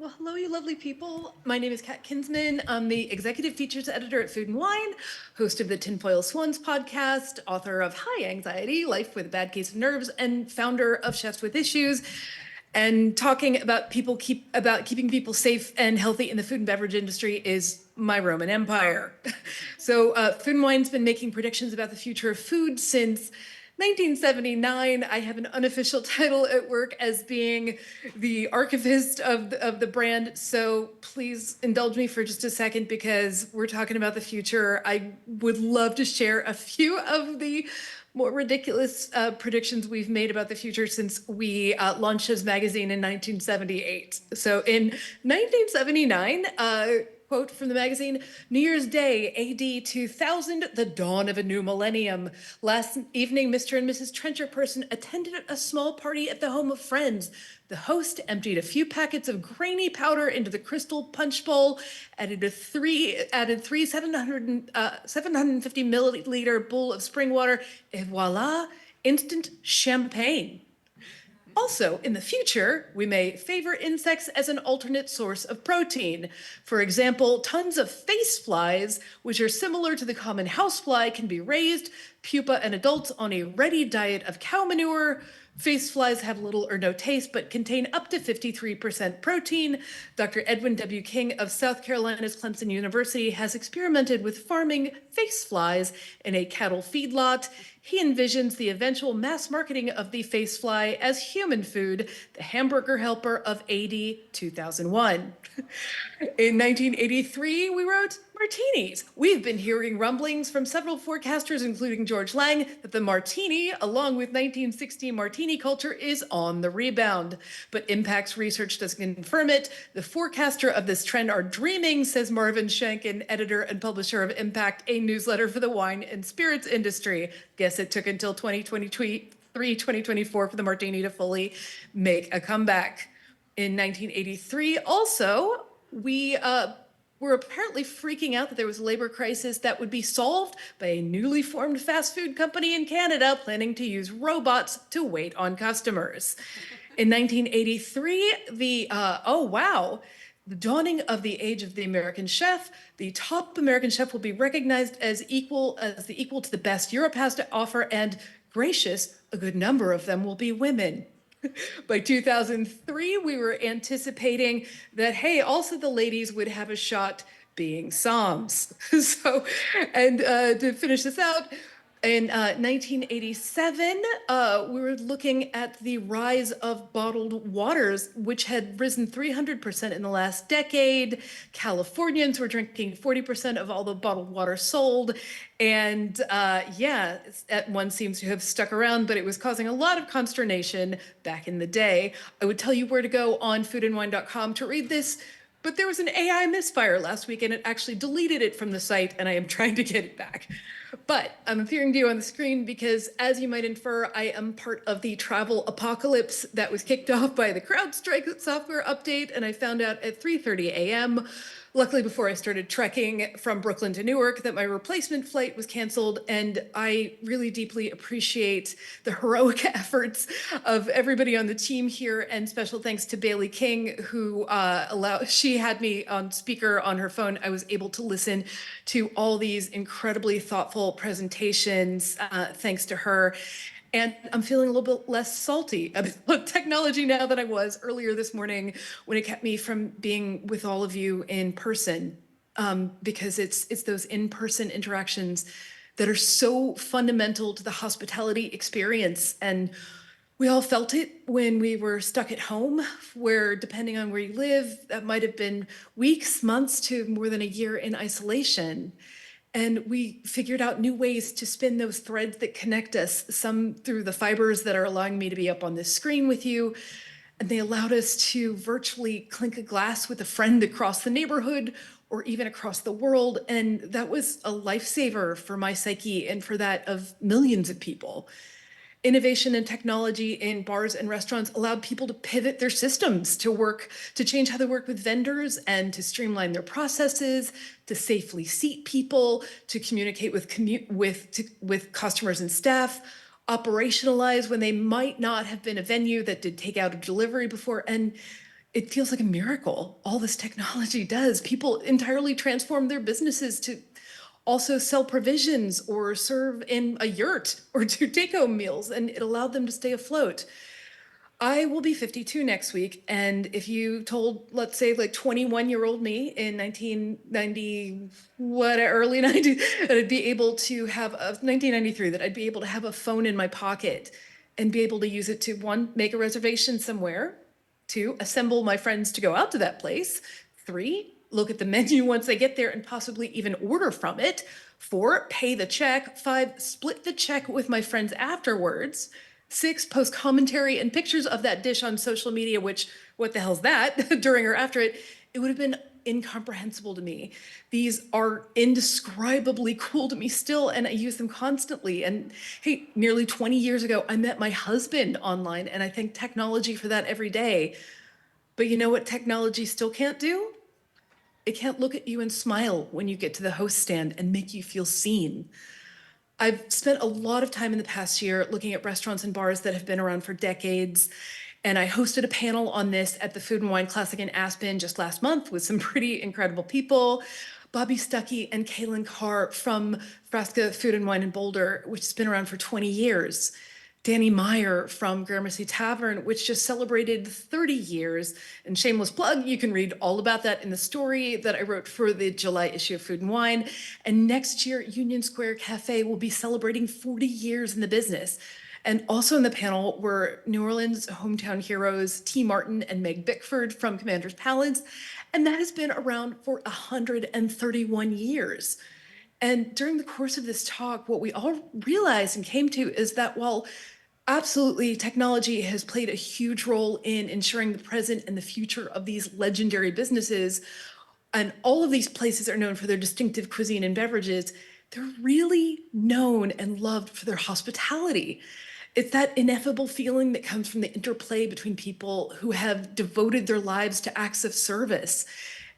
Well, hello, you lovely people. My name is Kat Kinsman. I'm the executive features editor at Food and Wine, host of the Tinfoil Swans podcast, author of High Anxiety, Life with a Bad Case of Nerves, and founder of Chefs with Issues. And talking about keeping people safe and healthy in the food and beverage industry is my Roman Empire. So Food and Wine's been making predictions about the future of food since 1979. I have an unofficial title at work as being the archivist of the brand. So please indulge me for just a second because we're talking about the future. I would love to share a few of the more ridiculous predictions we've made about the future since we launched as magazine in 1978. So in 1979, quote from the magazine, New Year's Day, AD 2000, the dawn of a new millennium. Last evening, Mr. and Mrs. Trencher Person attended a small party at the home of friends. The host emptied a few packets of grainy powder into the crystal punch bowl, added three 750 milliliter bowl of spring water, et voila, instant champagne. Also, in the future, we may favor insects as an alternate source of protein. For example, tons of face flies, which are similar to the common housefly, can be raised, pupa and adults, on a ready diet of cow manure. Face flies have little or no taste, but contain up to 53% protein. Dr. Edwin W. King of South Carolina's Clemson University has experimented with farming face flies in a cattle feedlot. He envisions the eventual mass marketing of the face fly as human food, the hamburger helper of AD 2001. In 1983, we wrote martinis. We've been hearing rumblings from several forecasters, including George Lang, that the martini, along with 1960 martini culture, is on the rebound. But Impact's research doesn't confirm it. The forecaster of this trend are dreaming, says Marvin Shankin, editor and publisher of Impact, a newsletter for the wine and spirits industry. Guess it took until 2024 for the martini to fully make a comeback. In 1983, also, we were apparently freaking out that there was a labor crisis that would be solved by a newly formed fast food company in Canada planning to use robots to wait on customers. In 1983, the dawning of the age of the American chef. The top American chef will be recognized as the equal to the best Europe has to offer, and gracious, a good number of them will be women. By 2003, we were anticipating that, hey, also the ladies would have a shot being Psalms. To finish this out, in 1987, we were looking at the rise of bottled waters, which had risen 300% in the last decade. Californians were drinking 40% of all the bottled water sold. And that one seems to have stuck around, but it was causing a lot of consternation back in the day. I would tell you where to go on foodandwine.com to read this, but there was an AI misfire last week and it actually deleted it from the site, and I am trying to get it back. But I'm appearing to you on the screen because, as you might infer, I am part of the travel apocalypse that was kicked off by the CrowdStrike software update, and I found out at 3:30 a.m., luckily before I started trekking from Brooklyn to Newark, that my replacement flight was canceled, and I really deeply appreciate the heroic efforts of everybody on the team here, and special thanks to Bailey King, who she had me on speaker on her phone. I was able to listen to all these incredibly thoughtful presentations, thanks to her. And I'm feeling a little bit less salty about technology now than I was earlier this morning when it kept me from being with all of you in person, because it's those in-person interactions that are so fundamental to the hospitality experience. And we all felt it when we were stuck at home, where, depending on where you live, that might have been weeks, months, to more than a year in isolation. And we figured out new ways to spin those threads that connect us, some through the fibers that are allowing me to be up on this screen with you. And they allowed us to virtually clink a glass with a friend across the neighborhood or even across the world. And that was a lifesaver for my psyche and for that of millions of people. Innovation and technology in bars and restaurants allowed people to pivot their systems to change how they work with vendors and to streamline their processes, to safely seat people, to communicate with customers and staff, operationalize when they might not have been a venue that did takeout or delivery before. And It feels like a miracle. All this technology does. People entirely transform their businesses to also sell provisions or serve in a yurt or do take-home meals, and it allowed them to stay afloat. I will be 52 next week, and if you told, let's say, like 21-year-old me in 1990, what, early 90s, that I'd be able to have a 1993, that I'd be able to have a phone in my pocket and be able to use it to, one, make a reservation somewhere, two, assemble my friends to go out to that place, three, look at the menu once I get there and possibly even order from it, four, pay the check, five, split the check with my friends afterwards, six, post commentary and pictures of that dish on social media, which, what the hell's that, during or after it, it would have been incomprehensible to me. These are indescribably cool to me still, and I use them constantly. And hey, nearly 20 years ago, I met my husband online, and I thank technology for that every day. But you know what technology still can't do? It can't look at you and smile when you get to the host stand and make you feel seen. I've spent a lot of time in the past year looking at restaurants and bars that have been around for decades. And I hosted a panel on this at the Food and Wine Classic in Aspen just last month with some pretty incredible people. Bobby Stuckey and Kaylin Carr from Frasca Food and Wine in Boulder, which has been around for 20 years. Danny Meyer from Gramercy Tavern, which just celebrated 30 years. And shameless plug, you can read all about that in the story that I wrote for the July issue of Food and Wine. And next year, Union Square Cafe will be celebrating 40 years in the business. And also in the panel were New Orleans hometown heroes T. Martin and Meg Bickford from Commander's Palace. And that has been around for 131 years. And during the course of this talk, what we all realized and came to is that while absolutely technology has played a huge role in ensuring the present and the future of these legendary businesses, and all of these places are known for their distinctive cuisine and beverages, they're really known and loved for their hospitality. It's that ineffable feeling that comes from the interplay between people who have devoted their lives to acts of service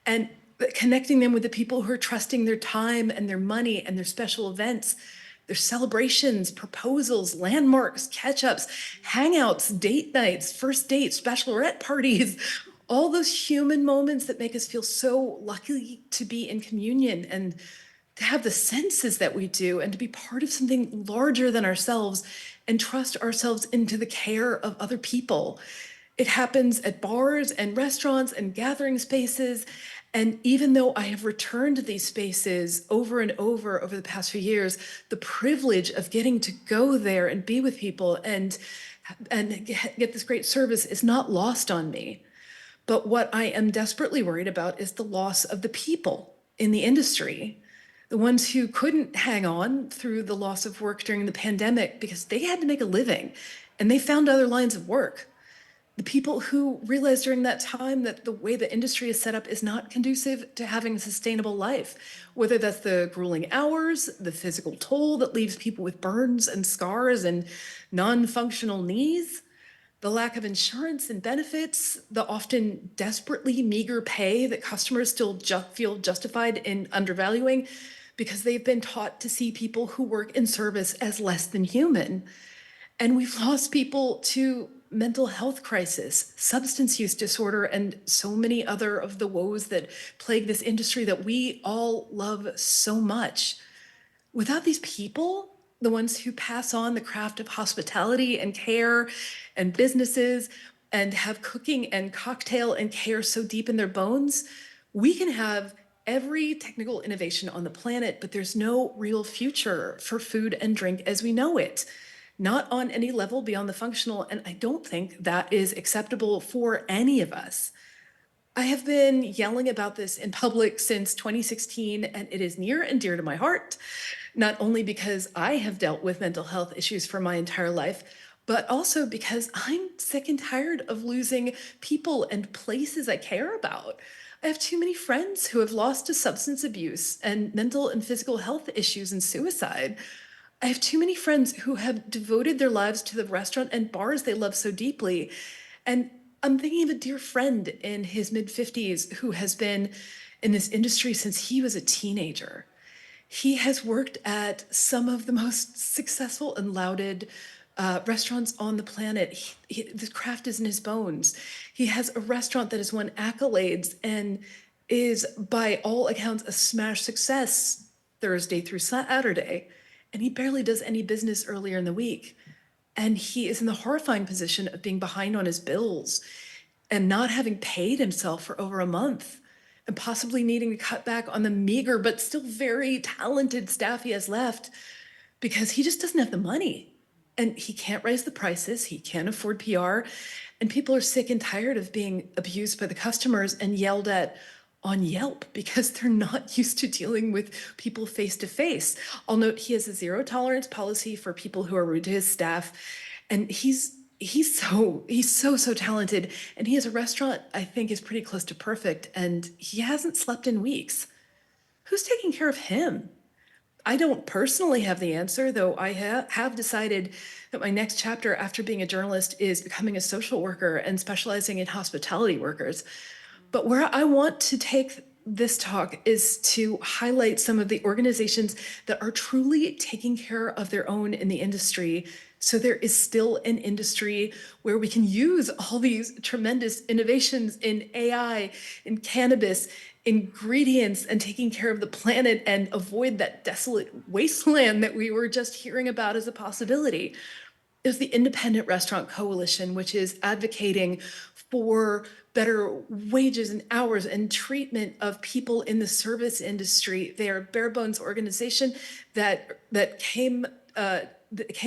and connecting them with the people who are trusting their time and their money and their special events, their celebrations, proposals, landmarks, catch-ups, hangouts, date nights, first dates, bachelorette parties, all those human moments that make us feel so lucky to be in communion and to have the senses that we do and to be part of something larger than ourselves and trust ourselves into the care of other people. It happens at bars and restaurants and gathering spaces. And even though I have returned to these spaces over and over the past few years, the privilege of getting to go there and be with people and get this great service is not lost on me. But what I am desperately worried about is the loss of the people in the industry, the ones who couldn't hang on through the loss of work during the pandemic because they had to make a living and they found other lines of work. The people who realized during that time that the way the industry is set up is not conducive to having a sustainable life, whether that's the grueling hours, the physical toll that leaves people with burns and scars and non-functional knees, the lack of insurance and benefits, the often desperately meager pay that customers still feel justified in undervaluing because they've been taught to see people who work in service as less than human. And we've lost people to mental health crisis, substance use disorder, and so many other of the woes that plague this industry that we all love so much. Without these people, the ones who pass on the craft of hospitality and care and businesses and have cooking and cocktail and care so deep in their bones, we can have every technical innovation on the planet, but there's no real future for food and drink as we know it. Not on any level beyond the functional, and I don't think that is acceptable for any of us. I have been yelling about this in public since 2016, and it is near and dear to my heart, not only because I have dealt with mental health issues for my entire life, but also because I'm sick and tired of losing people and places I care about. I have too many friends who have lost to substance abuse and mental and physical health issues and suicide. I have too many friends who have devoted their lives to the restaurant and bars they love so deeply. And I'm thinking of a dear friend in his mid-50s who has been in this industry since he was a teenager. He has worked at some of the most successful and lauded restaurants on the planet. The craft is in his bones. He has a restaurant that has won accolades and is, by all accounts, a smash success Thursday through Saturday. And he barely does any business earlier in the week. And he is in the horrifying position of being behind on his bills and not having paid himself for over a month and possibly needing to cut back on the meager but still very talented staff he has left because he just doesn't have the money. And he can't raise the prices, he can't afford PR, and people are sick and tired of being abused by the customers and yelled at on Yelp because they're not used to dealing with people face to face. I'll note he has a zero tolerance policy for people who are rude to his staff, and he's so talented, and he has a restaurant I think is pretty close to perfect, and he hasn't slept in weeks. Who's taking care of him? I don't personally have the answer, though I have decided that my next chapter after being a journalist is becoming a social worker and specializing in hospitality workers. But where I want to take this talk is to highlight some of the organizations that are truly taking care of their own in the industry. So there is still an industry where we can use all these tremendous innovations in AI, in cannabis, ingredients, and taking care of the planet and avoid that desolate wasteland that we were just hearing about as a possibility. There's the Independent Restaurant Coalition, which is advocating for better wages and hours and treatment of people in the service industry. They are a bare bones organization that came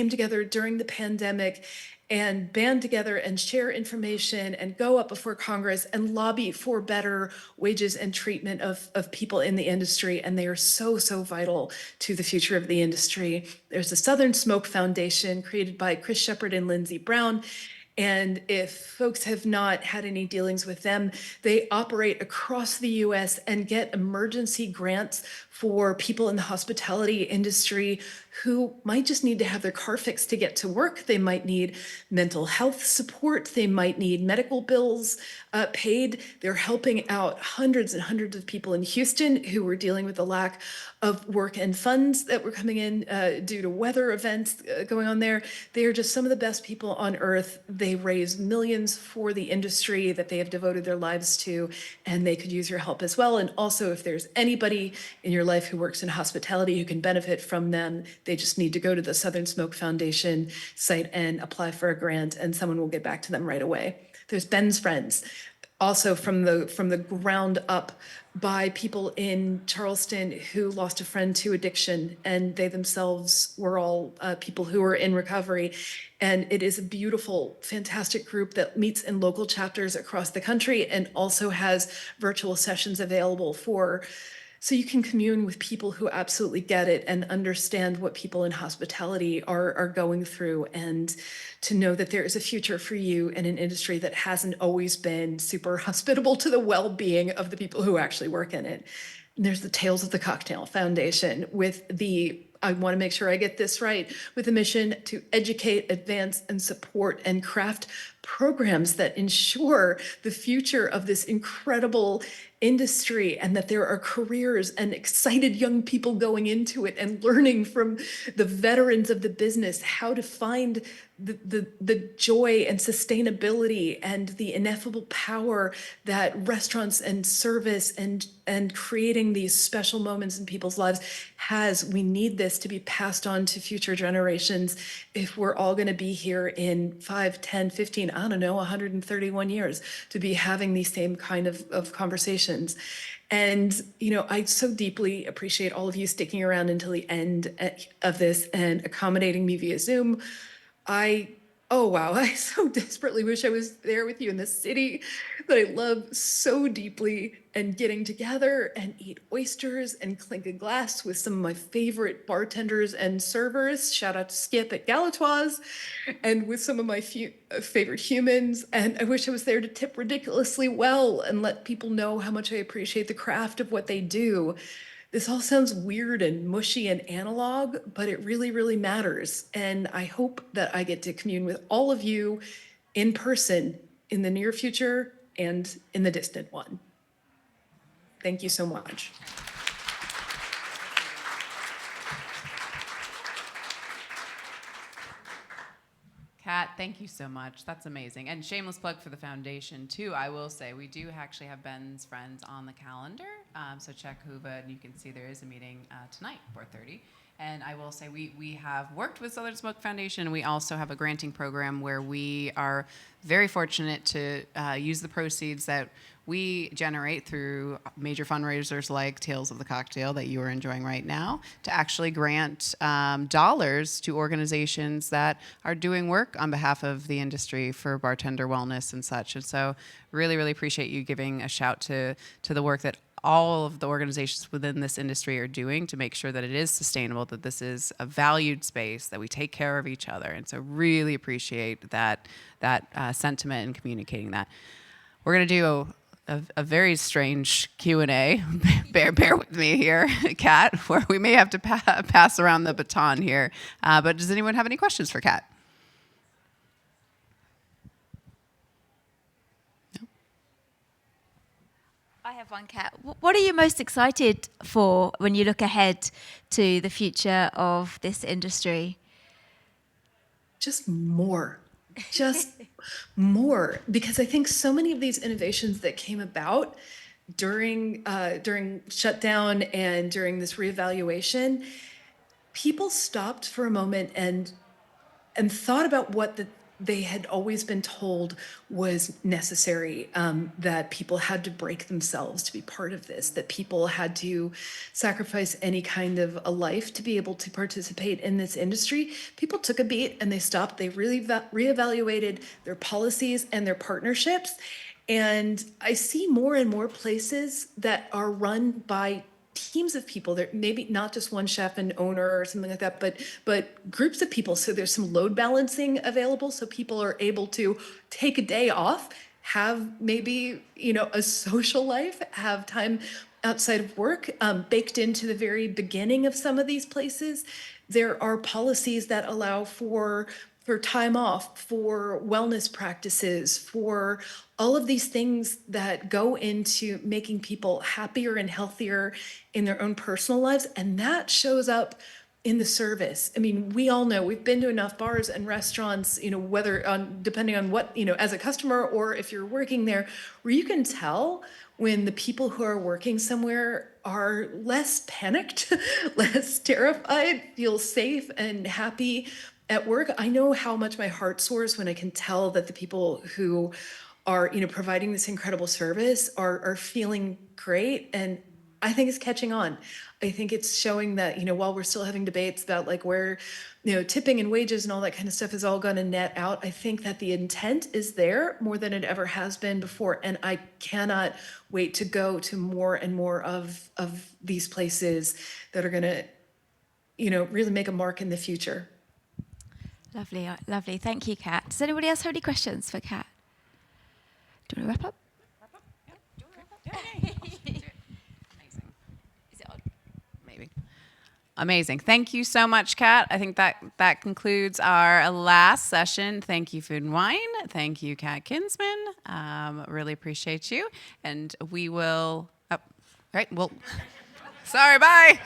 together during the pandemic and band together and share information and go up before Congress and lobby for better wages and treatment of people in the industry. And they are so vital to the future of the industry. There's the Southern Smoke Foundation created by Chris Shepard and Lindsey Brown. And if folks have not had any dealings with them, they operate across the US and get emergency grants for people in the hospitality industry who might just need to have their car fixed to get to work. They might need mental health support. They might need medical bills paid. They're helping out hundreds and hundreds of people in Houston who were dealing with the lack of work and funds that were coming in due to weather events going on there. They are just some of the best people on earth. They raise millions for the industry that they have devoted their lives to, and they could use your help as well. And also, if there's anybody in your life who works in hospitality who can benefit from them, they just need to go to the Southern Smoke Foundation site and apply for a grant, and someone will get back to them right away. There's Ben's Friends, also from the ground up by people in Charleston who lost a friend to addiction, and they themselves were all people who were in recovery. And it is a beautiful, fantastic group that meets in local chapters across the country and also has virtual sessions available so you can commune with people who absolutely get it and understand what people in hospitality are going through, and to know that there is a future for you in an industry that hasn't always been super hospitable to the well-being of the people who actually work in it. And there's the Tales of the Cocktail Foundation I want to make sure I get this right, with a mission to educate, advance, and support and craft programs that ensure the future of this incredible industry, and that there are careers and excited young people going into it and learning from the veterans of the business how to find the joy and sustainability and the ineffable power that restaurants and service and creating these special moments in people's lives has. We need this to be passed on to future generations if we're all going to be here in 5, 10, 15, I don't know, 131 years to be having these same kind of conversations. And, I so deeply appreciate all of you sticking around until the end of this and accommodating me via Zoom. Oh wow, I so desperately wish I was there with you in the city that I love so deeply, and getting together and eat oysters and clink a glass with some of my favorite bartenders and servers. Shout out to Skip at Galatoire's, and with some of my favorite humans. And I wish I was there to tip ridiculously well and let people know how much I appreciate the craft of what they do. This all sounds weird and mushy and analog, but it really, really matters. And I hope that I get to commune with all of you in person in the near future and in the distant one. Thank you so much. Kat, thank you so much. That's amazing. And shameless plug for the foundation, too. I will say we do actually have Ben's friends on the calendar. So check Huva, and you can see there is a meeting tonight, 4:30. And I will say we have worked with Southern Smoke Foundation. We also have a granting program where we are very fortunate to use the proceeds that we generate through major fundraisers like Tales of the Cocktail that you are enjoying right now to actually grant dollars to organizations that are doing work on behalf of the industry for bartender wellness and such. And so really, really appreciate you giving a shout to the work that all of the organizations within this industry are doing to make sure that it is sustainable, that this is a valued space, that we take care of each other. And so really appreciate that sentiment and communicating that. We're going to do a very strange Q&A. bear with me here, Kat, where we may have to pass around the baton here. But does anyone have any questions for Kat? No? I have one, Kat. What are you most excited for when you look ahead to the future of this industry? Just more. Just more, because I think so many of these innovations that came about during shutdown and during this reevaluation, people stopped for a moment and thought about what they had always been told was necessary, that people had to break themselves to be part of this, that people had to sacrifice any kind of a life to be able to participate in this industry. People took a beat and they stopped. They really reevaluated their policies and their partnerships. And I see more and more places that are run by teams of people. There maybe not just one chef and owner or something like that, but groups of people. So there's some load balancing available, so people are able to take a day off, have maybe a social life, have time outside of work. Baked into the very beginning of some of these places, there are policies that allow for time off, for wellness practices, for all of these things that go into making people happier and healthier in their own personal lives. And that shows up in the service. I mean, we all know, we've been to enough bars and restaurants, depending on what, as a customer or if you're working there, where you can tell when the people who are working somewhere are less panicked, less terrified, feel safe and happy at work. I know how much my heart soars when I can tell that the people who are, providing this incredible service are feeling great. And I think it's catching on. I think it's showing that, while we're still having debates about like where, tipping and wages and all that kind of stuff is all going to net out, I think that the intent is there more than it ever has been before. And I cannot wait to go to more and more of these places that are going to, really make a mark in the future. Lovely, lovely. Thank you, Kat. Does anybody else have any questions for Kat? Do you want to wrap up? Yeah. Do you want to wrap up? Yeah. Amazing. Is it on? Maybe. Amazing. Thank you so much, Kat. I think that concludes our last session. Thank you, Food and Wine. Thank you, Kat Kinsman. Really appreciate you. And we will... Oh, right. Well, sorry, bye.